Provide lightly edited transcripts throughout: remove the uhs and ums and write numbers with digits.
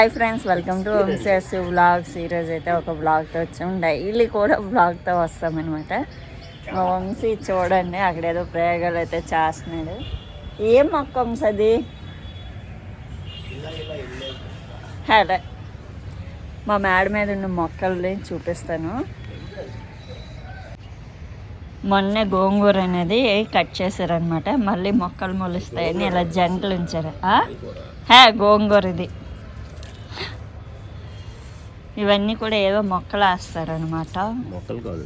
Hi friends, welcome to Vamshi's vlogs. ఈరోజు అయితే ఒక వ్లాగ్తో వచ్చాము. డైలీ కూడా వ్లాగ్తో వస్తామన్నమాట. మా వంశీ చూడండి, అక్కడేదో ప్రయోగాలు అయితే చేస్తున్నాడు. ఏం మొక్క వంశీ అది? హలో, మా మేడ మీద ఉన్న మొక్కల్ని చూపిస్తాను. మొన్నే గోంగూర అనేది కట్ చేశారనమాట. మళ్ళీ మొక్కలు మొలుస్తాయని ఇలా జంటలు ఉంచారు. గోంగూర ఇది. ఇవన్నీ కూడా ఏవో మొక్కలు వేస్తారనమాట. మొక్కలు కాదు,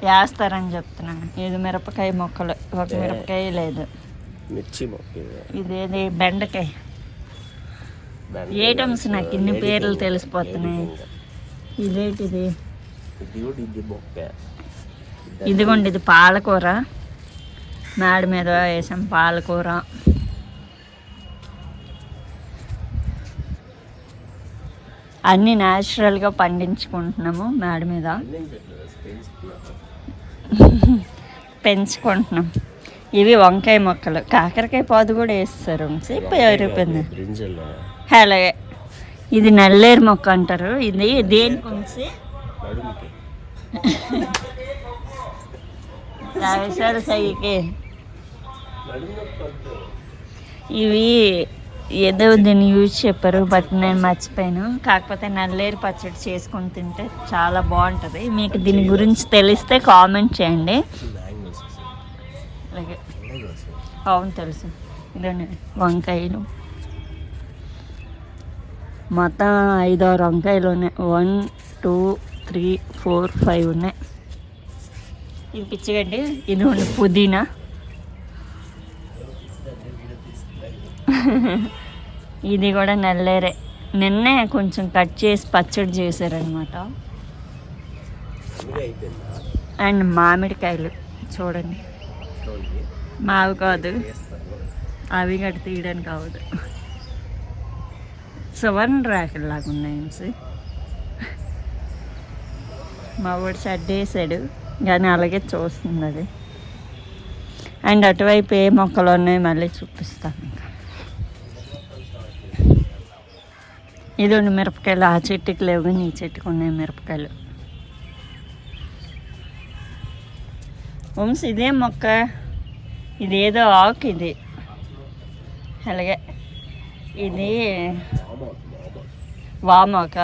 వేస్తారని చెప్తున్నాను. ఇది మిరపకాయ మొక్కలు, ఒక మిరపకాయ లేదు. మిర్చి మొక్క, ఇదేది బెండకాయ. ఏటమ్స్ నాకు ఇన్ని పేర్లు తెలిసిపోతున్నాయి. ఇదేంటిది? ఇదిగోండి, ఇది పాలకూర. మేడ మీద వేసాం పాలకూర. అన్నీ న్యాచురల్గా పండించుకుంటున్నాము. మేడ మీద పెంచుకుంటున్నాం. ఇవి వంకాయ మొక్కలు. కాకరకాయ పాదు కూడా వేస్తారు. అయిపోయింది. అలాగే ఇది నల్లేరు మొక్క అంటారు. ఇది దేనికి ఉంచి సైకి ఇవి ఏదో దీన్ని యూజ్ చెప్పారు, బట్ నేను మర్చిపోయాను. కాకపోతే నల్లేరు పచ్చడి చేసుకొని తింటే చాలా బాగుంటుంది. మీకు దీని గురించి తెలిస్తే కామెంట్ చేయండి. అలాగే అవును, తెలుసు. ఇదండి వంకాయలు. మొత్తం 5-6 వంకాయలు ఉన్నాయి. 1 2 3 4 5 ఉన్నాయి. ఇది పిచ్చిగడ్డి. ఇది ఉంది పుదీనా. ఇది కూడా నల్లేరే. నిన్నే కొంచెం కట్ చేసి పచ్చడి చేశారనమాట. అండ్ మామిడికాయలు చూడండి. మావి కాదు, అవి గట్టి తీయడానికి అవ్వదు. సువర్ణ రేఖల్లాగా ఉన్నాయి. మా వాడు షడ్ వేసాడు కానీ అలాగే చూస్తుంది అది. అండ్ అటువైపు ఏ మొక్కలు ఉన్నాయి మళ్ళీ చూపిస్తాను. ఇంకా ఇది మిరపకాయలు. ఆ చెట్టుకి లేవు కానీ ఈ చెట్టుకు ఉన్నాయి మిరపకాయలు. వంశీ ఇదే మొక్క. ఇదేదో ఆకు. ఇది అలాగే ఇది వామాక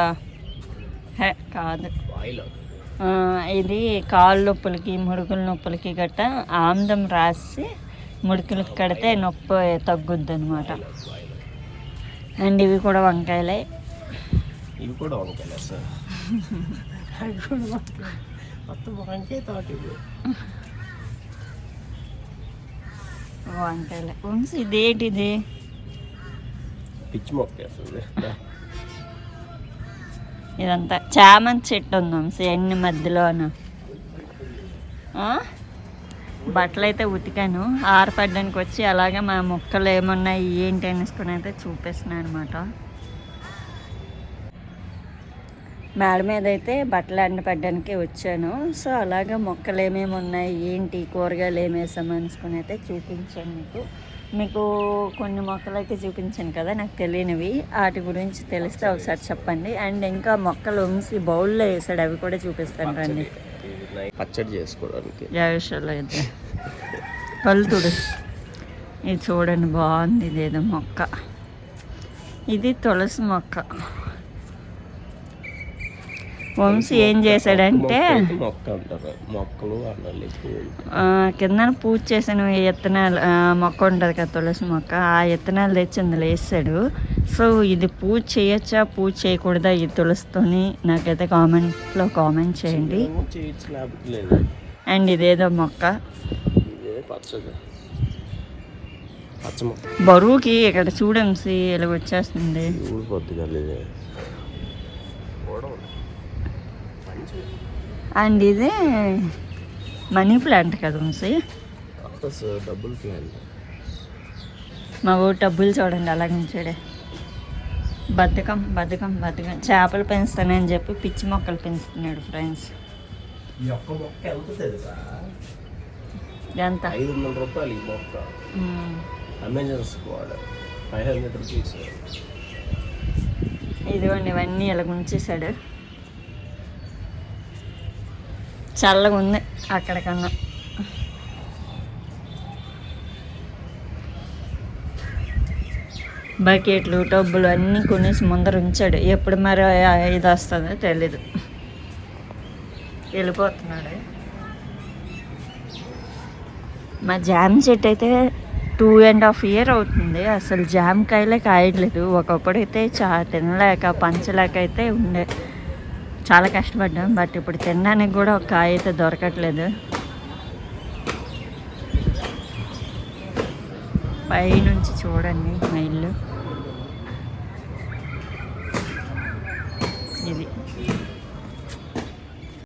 కాదు. ఇది కాళ్ళ నొప్పులకి, ముడుకుల నొప్పులకి గట్ట ఆమ్దం రాసి ముడుకులకి కడితే నొప్పి తగ్గుద్ది అనమాట. అండ్ ఇవి కూడా వంకాయలే. ఇవి కూడా వంకాయలే సార్. వంకాయలే. ఇదేంటిది? పిచ్చి మొక్క. ఇదంతా చామంతి చెట్టు ఉంది ఎన్ని మధ్యలోన. బట్టలు అయితే ఉతికాను. ఆరపడ్డానికి వచ్చి అలాగే మా మొక్కలు ఏమున్నాయి ఏంటి అనేసుకుని అయితే చూపిస్తున్నాను అనమాట. మేడ మీద అయితే బట్టలు ఎండపడ్డానికి వచ్చాను. సో అలాగే మొక్కలు ఏమేమి ఉన్నాయి ఏంటి, కూరగాయలు ఏమి వేసాము అనేసుకుని అయితే చూపించాను మీకు కొన్ని మొక్కలు అయితే చూపించాను కదా నాకు తెలియనివి. వాటి గురించి తెలిస్తే ఒకసారి చెప్పండి. అండ్ ఇంకా మొక్కలు ఉంచి బౌల్లో వేసాడు, అవి కూడా చూపిస్తాను రండి. పచ్చడి చేసుకోవడానికి అయితే పల్తుడు. ఇది చూడండి బాగుంది. ఇదేదో మొక్క. ఇది తులసి మొక్క. వంశీ ఏం చేశాడంటే కింద పూజ చేసిన విత్తనాలు మొక్క ఉంటుంది కదా, తులసి మొక్క. ఆ విత్తనాలు తెచ్చి అందులో వేసాడు. సో ఇది పూజ చేయొచ్చా పూజ చేయకూడదా ఈ తులసితోని నాకైతే కామెంట్లో కామెంట్ చేయండి. అండ్ ఇదేదో మొక్క బరువుకి ఇక్కడ చూడండి ఇలా వచ్చేస్తుంది. అండ్ ఇది మనీ ప్లాంట్ కదా వంశీ. మా ఊరు డబ్బులు చూడండి అలాగే ఉంచాడే. బద్ధకం బద్ధకం బద్ధకం. చేపలు పెంచుతానని చెప్పి పిచ్చి మొక్కలు పెంచుతున్నాడు ఫ్రెండ్స్. ఎంత? 500 రూపాయలు ఈ మొక్క. Amazon squad 500 rupees. ఇదిగోండి ఇవన్నీ ఇలా ఉంచేసాడు. చల్లగా ఉంది అక్కడికన్నా. బకెట్లు టబ్బులు అన్నీ కొనేసి ముందర ఉంచాడు. ఎప్పుడు మరి ఇది వస్తుందో తెలీదు. వెళ్ళిపోతున్నాడు. మా జామ్ చెట్టు అయితే 2.5 years అవుతుంది. అసలు జామకాయలే కాయట్లేదు. ఒకప్పుడు అయితే తినలేక పంచలేక అయితే ఉండే, చాలా కష్టపడ్డాం. బట్ ఇప్పుడు తినడానికి కూడా ఒక కాయ అయితే దొరకట్లేదు. పైనుంచి చూడండి మా ఇల్లు ఇది.